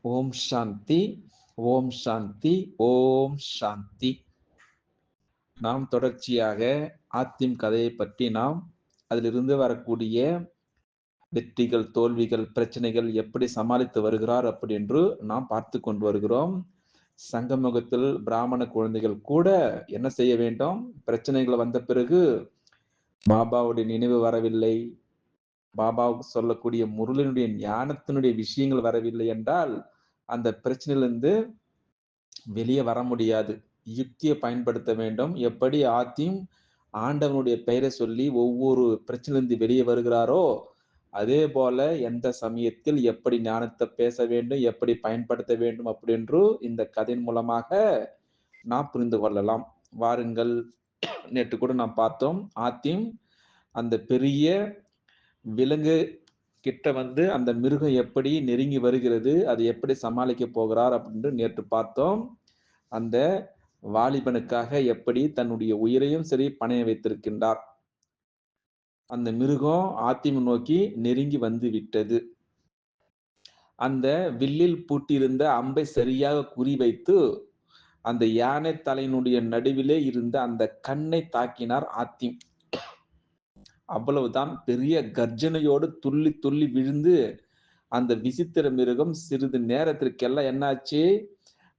ஓம் சாந்தி, ஓம் சாந்தி, ஓம் சாந்தி. நாம் தொடர்ச்சியாக ஆத்திம் கதையை பற்றி அதிலிருந்து வரக்கூடிய வெற்றிகள், தோல்விகள், பிரச்சனைகள் எப்படி சமாளித்து வருகிறார் அப்படி என்று நாம் பார்த்து கொண்டு வருகிறோம். சங்கமுகத்தில் பிராமண குழந்தைகள் கூட என்ன செய்ய வேண்டும்? பிரச்சனைகள் வந்த பிறகு பாபாவுடைய நினைவு வரவில்லை, பாபாவுக்கு சொல்லக்கூடிய முருளினுடைய ஞானத்தினுடைய விஷயங்கள் வரவில்லை என்றால் அந்த பிரச்சனையிலிருந்து வெளியே வர முடியாது. யுக்தியை பயன்படுத்த வேண்டும். எப்படி ஆண்டவனுடைய பெயரை சொல்லி ஒவ்வொரு பிரச்சனையிலிருந்து வெளியே வருகிறாரோ, அதே போல எந்த சமயத்தில் எப்படி ஞானத்தை பேச வேண்டும், எப்படி பயன்படுத்த வேண்டும் அப்படி என்று இந்த கதையின் மூலமாக நாம் புரிந்து கொள்ளலாம். வாருங்கள், நேற்று கூட நாம் பார்த்தோம். அந்த பெரிய விலங்கு கிட்ட அந்த மிருகம் எப்படி நெருங்கி வருகிறது, அதை எப்படி சமாளிக்க போகிறார் அப்படின்னு நேற்று பார்த்தோம். அந்த வாலிபனுக்காக எப்படி தன்னுடைய உயிரையும் சரி பணைய வைத்திருக்கின்றார். அந்த மிருகம் நோக்கி நெருங்கி வந்து விட்டது. அந்த வில்லில் பூட்டியிருந்த அம்பை சரியாக குறிவைத்து அந்த யானை தலையினுடைய நடுவிலே இருந்த அந்த கண்ணை தாக்கினார் அவ்வளவுதான். பெரிய கர்ஜனையோடு துள்ளி துள்ளி விழுந்து அந்த விசித்திர மிருகம் சிறிது நேரத்திற்கெல்லாம் என்னாச்சு,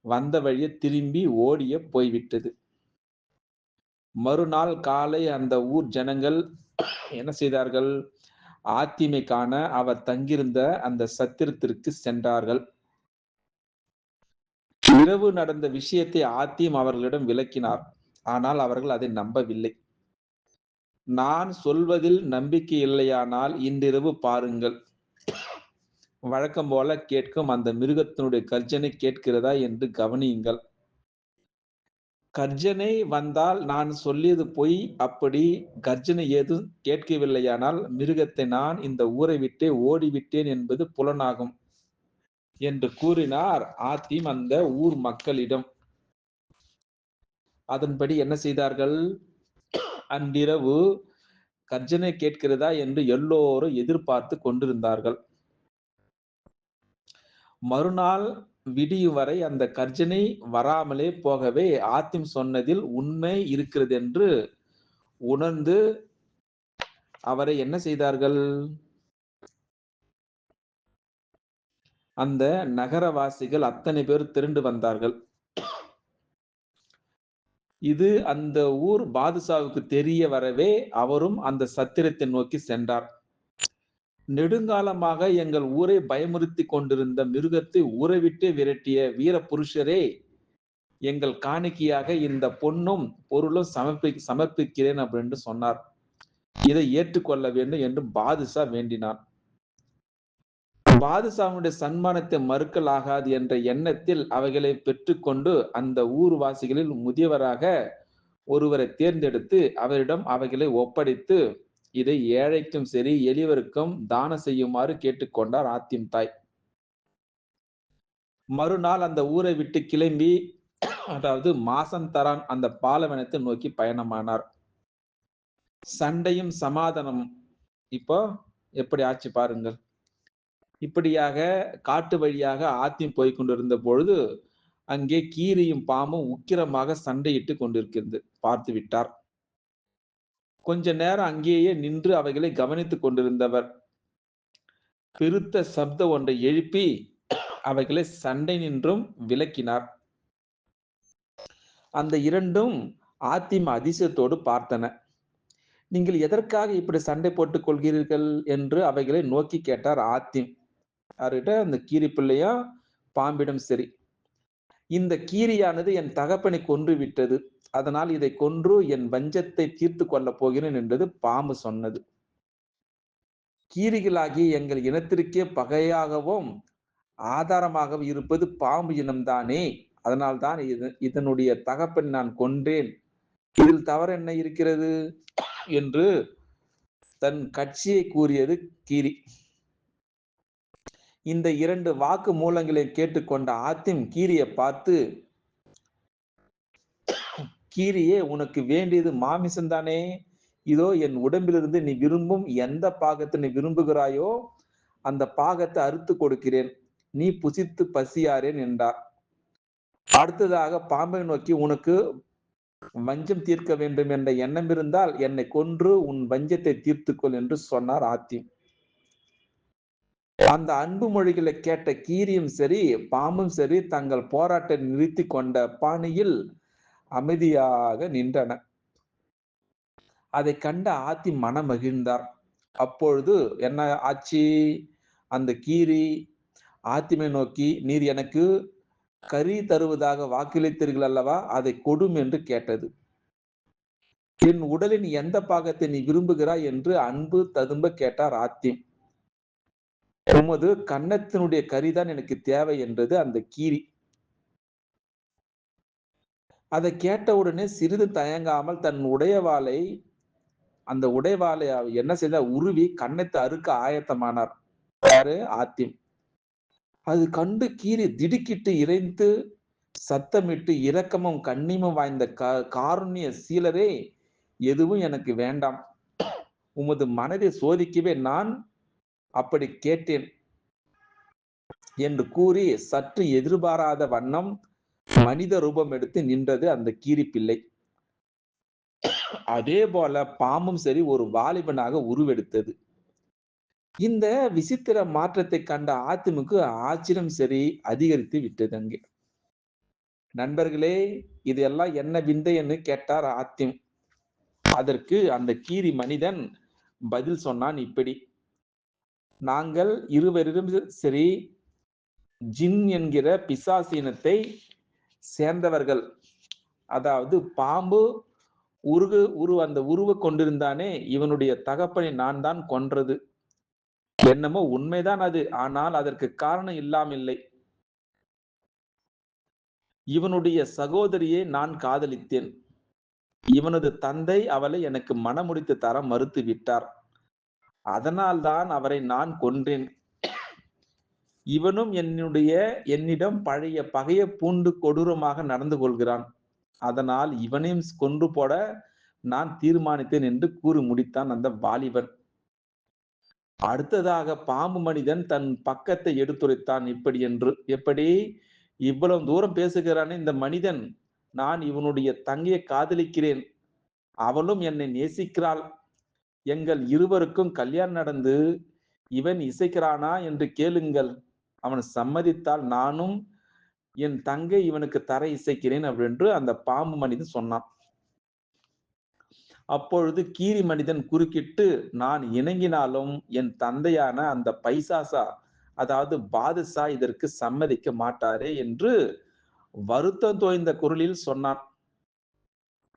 வந்த வழியே திரும்பி ஓடிய போய்விட்டது. மறுநாள் காலை அந்த ஊர் ஜனங்கள் என்ன செய்தார்கள்? ஆத்திமை காண அவர் தங்கியிருந்த அந்த சத்திரத்திற்கு சென்றார்கள். இரவு நடந்த விஷயத்தை அவர்களிடம் விளக்கினார். ஆனால் அவர்கள் அதை நம்பவில்லை. நான் சொல்வதில் நம்பிக்கை இல்லையானால் இன்றிரவு பாருங்கள், வழக்கம் போல கேட்கும் அந்த மிருகத்தினுடைய கர்ஜனை கேட்கிறதா என்று கவனியுங்கள். கர்ஜனை வந்தால் நான் சொல்லியது பொய். அப்படி கர்ஜனை ஏதும் கேட்கவில்லையானால் மிருகத்தை நான் இந்த ஊரை விட்டே ஓடிவிட்டேன் என்பது புலனாகும் என்று கூறினார் அந்த ஊர் மக்களிடம். அதன்படி என்ன செய்தார்கள்? அன்றிரவு கர்ஜனை கேட்கிறதா என்று எல்லோரும் எதிர்பார்த்து கொண்டிருந்தார்கள். மறுநாள் விடியும் வரை அந்த கர்ஜனை வராமலே போகவே சொன்னதில் உண்மை இருக்கிறது என்று உணர்ந்து அவரை என்ன செய்தார்கள்? அந்த நகரவாசிகள் அத்தனை பேர் திரண்டு வந்தார்கள். இது அந்த ஊர் பாதுஷாவுக்கு தெரிய வரவே அவரும் அந்த சத்திரத்தை நோக்கி சென்றார். நெடுங்காலமாக எங்கள் ஊரை பயமுறுத்தி கொண்டிருந்த மிருகத்தை ஊரை விட்டு விரட்டிய வீர புருஷரே, எங்கள் காணிக்கையாக இந்த பொன்னும் பொருளும் சமர்ப்பிக்கிறேன் அப்படின்னு சொன்னார். இதை ஏற்றுக்கொள்ள வேண்டும் என்று பாதுஷா வேண்டினார். பாதுஷாவுடைய சன்மானத்தை மறுக்கல் ஆகாது என்ற எண்ணத்தில் அவைகளை பெற்றுக்கொண்டு அந்த ஊர்வாசிகளில் முதியவராக ஒருவரை தேர்ந்தெடுத்து அவரிடம் அவைகளை ஒப்படைத்து இதை ஏழைக்கும் சரி எளியவருக்கும் தானம் செய்யுமாறு கேட்டுக்கொண்டார் தாய். மறுநாள் அந்த ஊரை விட்டு கிளம்பி, அதாவது மாசந்தரான் அந்த பாலைவனத்தை நோக்கி பயணமானார். சண்டையும் சமாதானம் இப்போ எப்படி ஆச்சு பாருங்கள். இப்படியாக காட்டு வழியாக போய் கொண்டிருந்த பொழுது அங்கே கீரியும் பாம்பும் உக்கிரமாக சண்டையிட்டு கொண்டிருக்கிறது பார்த்து விட்டார். கொஞ்ச நேரம் அங்கேயே நின்று அவைகளை கவனித்துக் கொண்டிருந்தவர் பெருத்த சப்தம் ஒன்றை எழுப்பி அவைகளை சண்டை நின்றும் விலக்கினார். அந்த இரண்டும் அதிசயத்தோடு பார்த்தன. நீங்கள் எதற்காக இப்படி சண்டை போட்டுக் கொள்கிறீர்கள் என்று அவைகளை நோக்கி கேட்டார் யார்கிட்ட? அந்த கீரி பிள்ளையா பாம்பிடம். சரி, இந்த கீரியானது என் தகப்பனை கொன்று விட்டது, அதனால் இதை கொன்று என் வஞ்சத்தை தீர்த்து கொள்ளப் போகிறேன் என்றது பாம்பு சொன்னது. கீரிகளாகிய எங்கள் இனத்திற்கே பகையாகவும் ஆதாரமாகவும் இருப்பது பாம்பு இனம்தானே, அதனால்தான் இதனுடைய தகப்பன் நான் கொன்றேன், இதில் தவறு என்ன இருக்கிறது என்று தன் கட்சியை கூறியது கீரி. இந்த இரண்டு வாக்கு மூலங்களை கேட்டுக்கொண்ட கீரியை பார்த்து, கீரியே, உனக்கு வேண்டியது மாமிசம் தானே, இதோ என் உடம்பிலிருந்து நீ விரும்பும் எந்த பாகத்தை நீ விரும்புகிறாயோ அந்த பாகத்தை அறுத்து கொடுக்கிறேன், நீ புசித்து பசியாரேன் என்றார். அடுத்ததாக பாம்பை நோக்கி, உனக்கு வஞ்சம் தீர்க்க வேண்டும் என்ற எண்ணம் இருந்தால் என்னை கொன்று உன் வஞ்சத்தை தீர்த்துக்கொள் என்று சொன்னார் ஆத்தி. அந்த அன்பு மொழிகளை கேட்ட கீரியும் சரி பாம்பும் சரி தங்கள் போராட்டத்தை நிறுத்தி கொண்ட பாணியில் அமைதியாக நின்றன. அதை கண்ட ஆத்தி மனம் மகிழ்ந்தார். அப்பொழுது என்ன ஆச்சு? அந்த கீரி ஆத்திமை நோக்கி, நீர் எனக்கு கறி தருவதாக வாக்களித்தீர்கள் அல்லவா, அதை கொடும் என்று கேட்டது. என் உடலின் எந்த பாகத்தை நீ விரும்புகிறாய் என்று அன்பு ததும்ப கேட்டார் ஆத்தி. உமது கன்னத்தினுடைய கரிதான் எனக்கு தேவை என்றது அந்த கீரி. அதை கேட்டவுடனே சிறிது தயங்காமல் தன் உடையவாளை என்ன செய்தார்? உருவி கன்னத்தை அறுக்க ஆயத்தமானார். யாரு? ஆத்தி. அது கண்டு கீரி திடுக்கிட்டு இறைந்து சத்தமிட்டு, இரக்கமும் கண்ணியமும் வாய்ந்த காருண்ய சீலரே, எதுவும் எனக்கு வேண்டாம். உமது மனதை சோதிக்கவே நான் அப்படி கேட்டேன் என்று கூறி சற்று எதிர்பாராத வண்ணம் மனித ரூபம் எடுத்து நின்றது அந்த கீரி பிள்ளை. அதே போல பாம்பும் சரி ஒரு வாலிபனாக உருவெடுத்தது. இந்த விசித்திர மாற்றத்தை கண்ட ஆத்திமுக்கு ஆச்சரியம் சரி அதிகரித்து விட்டது. அங்கே நண்பர்களே, இதெல்லாம் என்ன விந்தைன்னு கேட்டார் ஆத்திம். அதற்கு அந்த கீரி மனிதன் பதில் சொன்னான் இப்படி: நாங்கள் இருவரும் சரி ஜின் என்கிற பிசாசீனத்தை சேர்ந்தவர்கள். அதாவது பாம்பு அந்த உருவ கொண்டிருந்தானே, இவனுடைய தகப்பனை நான் தான் கொன்றது. என்னமோ உண்மைதான் அது. ஆனால் அதற்கு காரணம் இல்லாமில்லை. இவனுடைய சகோதரியை நான் காதலித்தேன். இவனது தந்தை அவளை எனக்கு மணமுடித்து தர மறுத்து விட்டார். அதனால்தான் அவரை நான் கொன்றேன். இவனும் என்னிடம் பழைய பகையை பூண்டு கொடூரமாக நடந்து கொள்கிறான். அதனால் இவனையும் கொன்று போட நான் தீர்மானித்தேன் என்று கூறி முடித்தான் அந்த வாலிபன். அடுத்ததாக பாம்பு மனிதன் தன் பக்கத்தை எடுத்துரைத்தான் இப்படி என்று. எப்படி? இவ்வளவு தூரம் பேசுகிறானே இந்த மனிதன், நான் இவனுடைய தங்கையை காதலிக்கிறேன், அவளும் என்னை நேசிக்கிறாள், எங்கள் இருவருக்கும் கல்யாணம் நடந்து இவன் இசைக்கிறானா என்று கேளுங்கள். அவன் சம்மதித்தால் நானும் என் தங்கை இவனுக்கு தர இசைக்கிறேன் அப்படின்னு அந்த பாம்பு மனிதன் சொன்னான். அப்பொழுது கீரி மனிதன் குறுக்கிட்டு, நான் இணங்கினாலும் என் தந்தையான அந்த பைசாசா, அதாவது பாதுஷா இதற்கு சம்மதிக்க மாட்டாரே என்று வருத்தம் தோய்ந்த குரலில் சொன்னான்.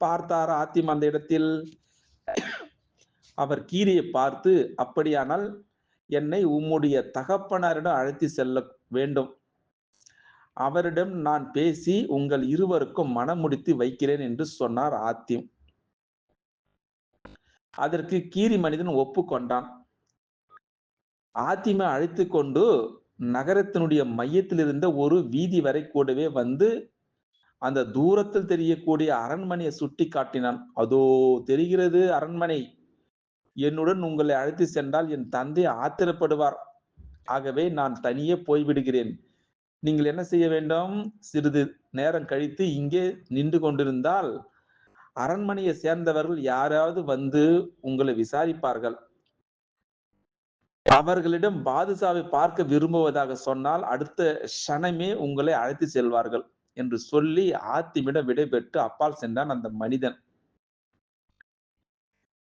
பார்த்தார் ஆத்திம் அந்த இடத்தில். அவர் கீரியை பார்த்து, அப்படியானால் என்னை உம்முடைய தகப்பனாரிடம் அழைத்து செல்ல வேண்டும். அவரிடம் நான் பேசி உங்கள் இருவருக்கும் மனம் முடித்து வைக்கிறேன் என்று சொன்னார் ஆத்திம். அதற்கு கீரி மனிதன் ஒப்புக்கொண்டான். ஆத்திமை அழைத்து கொண்டு நகரத்தினுடைய மையத்தில் இருந்த ஒரு வீதி வரை கூடவே வந்து அந்த தூரத்தில் தெரியக்கூடிய அரண்மனையை சுட்டி காட்டினான். அதோ தெரிகிறது அரண்மனை. என்னுடன் உங்களை அழைத்து சென்றால் என் தந்தை ஆத்திரப்படுவார். ஆகவே நான் தனியே போய்விடுகிறேன். நீங்கள் என்ன செய்ய வேண்டும்? சிறிது நேரம் கழித்து இங்கே நின்று கொண்டிருந்தால் அரண்மனையை சேர்ந்தவர்கள் யாராவது வந்து உங்களை விசாரிப்பார்கள். அவர்களிடம் பாதுஷாவை பார்க்க விரும்புவதாக சொன்னால் அடுத்த க்ஷணமே உங்களை அழைத்து செல்வார்கள் என்று சொல்லி ஆத்திமிடம் விடைபெற்று அப்பால் சென்றான் அந்த மனிதன்.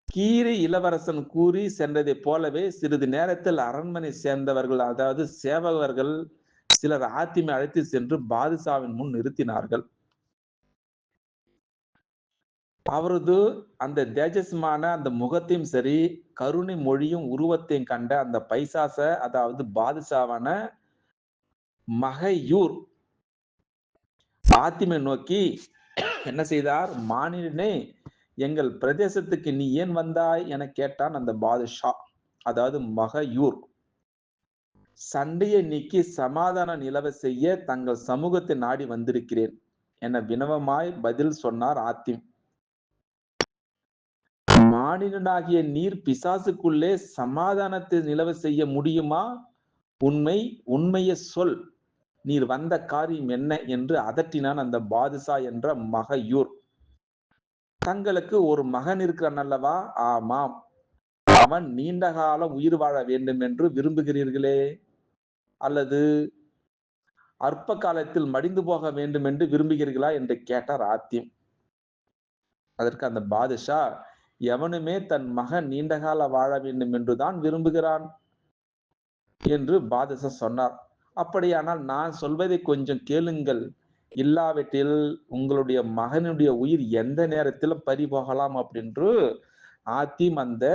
கீரி இளவரசன் கூறி சென்றதை போலவே சிறிது நேரத்தில் அரண்மனை சேர்ந்தவர்கள், அதாவது சேவகர்கள் சிலர் ஆத்திமை அழைத்து சென்று பாதுஷாவின் முன் நிறுத்தினார்கள். அவரது அந்த தேஜஸ்மான அந்த முகத்தையும் சரி, கருணை மொழியும் உருவத்தையும் கண்ட அந்த பைசாச, அதாவது பாதுஷாவான மகையூர் ஆத்திமை நோக்கி என்ன செய்தார்? மானிடனே, எங்கள் பிரதேசத்துக்கு நீ ஏன் வந்தாய் என கேட்டான் அந்த பாதுஷா, அதாவது மகையூர். சண்டையை நீக்கி சமாதான நிலவ செய்ய தங்கள் சமூகத்தை நாடி வந்திருக்கிறேன் என வினவமாய் பதில் சொன்னார் ஆத்திம். மானிடனாகிய நீர் பிசாசுக்குள்ளே சமாதானத்தை நிலவ செய்ய முடியுமா? உண்மையை சொல், நீர் வந்த காரியம் என்ன என்று அதட்டினான் அந்த பாதுஷா என்ற மகையூர். தங்களுக்கு ஒரு மகன் இருக்கிறான் அல்லவா? ஆமாம். அவன் நீண்ட காலம் உயிர் வாழ வேண்டும் என்று விரும்புகிறீர்களே, அல்லது அற்ப காலத்தில் மடிந்து போக வேண்டும் என்று விரும்புகிறீர்களா என்று கேட்டார் ஆத்திம். அதற்கு அந்த பாதுஷா, எவனுமே தன் மகன் நீண்ட கால வாழ வேண்டும் என்றுதான் விரும்புகிறான் என்று பாதுஷா சொன்னார். அப்படியானால் நான் சொல்வதை கொஞ்சம் கேளுங்கள், இல்லாவிட்டில் உங்களுடைய மகனுடைய உயிர் எந்த நேரத்திலும் பறி போகலாம் அப்படின்று ஆத்திம் அந்த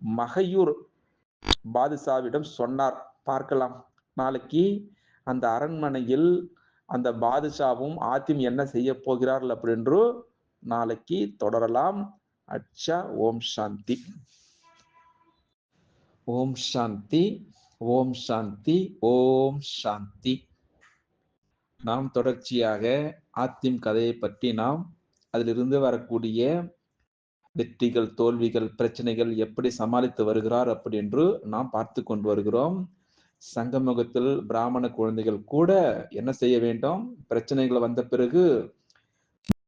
மகையூர் பாதுஷாவிடம் சொன்னார். பார்க்கலாம் நாளைக்கு அந்த அரண்மனையில் அந்த பாதுஷாவும் ஆத்திம் என்ன செய்ய போகிறார்கள் அப்படின்று நாளைக்கு தொடரலாம். அச்சா. ஓம் சாந்தி. ஓம் சாந்தி. ஓம் சாந்தி. ஓம் சாந்தி. நாம் தொடர்ச்சியாக ஆத்திம் கதையை பற்றி நாம் அதிலிருந்து வரக்கூடிய வெற்றிகள், தோல்விகள், பிரச்சனைகள் எப்படி சமாளித்து வருகிறார் அப்படி என்று நாம் பார்த்து கொண்டு வருகிறோம். சங்கமுகத்தில் பிராமண குழந்தைகள் கூட என்ன செய்ய வேண்டும்? பிரச்சனைகள் வந்த பிறகு